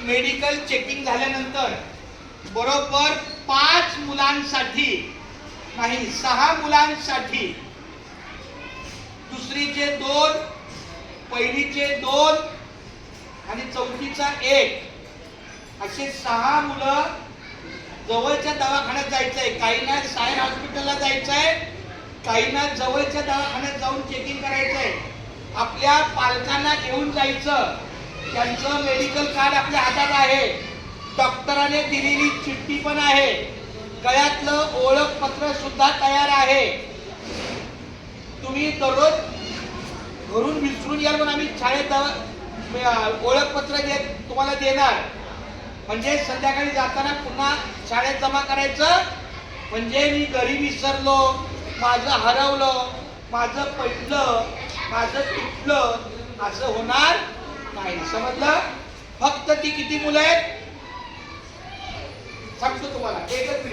Medical checking झाल्यानंतर बरोबर 5 मुलांसाठी नाही 6 मुलांसाठी, दुसरीचे 2, पहिलीचे 2 आणि चौथीचा 1 असे 6 मुलं जवळच्या दवाखान्यात जायचंय. काहींना सायर हॉस्पिटलला जायचंय, काहींना जवळच्या दवाखान्यात जाऊन चेकिंग करायचंय. आपल्या पालकांना घेऊन जायचं. त्यांचं मेडिकल कार्ड आपल्या हातात आहे, डॉक्टराने दिलेली चिठ्ठी पण आहे, गळ्यातलं ओळखपत्र सुद्धा तयार आहे. तुम्ही दररोज घरून विसरून याल पण आम्ही शाळेत ओळखपत्र तुम्हाला देणार. म्हणजे संध्याकाळी जाताना पुन्हा शाळेत जमा करायचं. म्हणजे मी घरी विसरलो, माझं हरवलं, माझं पडलं, माझं तुटलं असं होणार नाही. समजलं? फक्त ती किती मुलं आहेत सांगतो तुम्हाला. एकच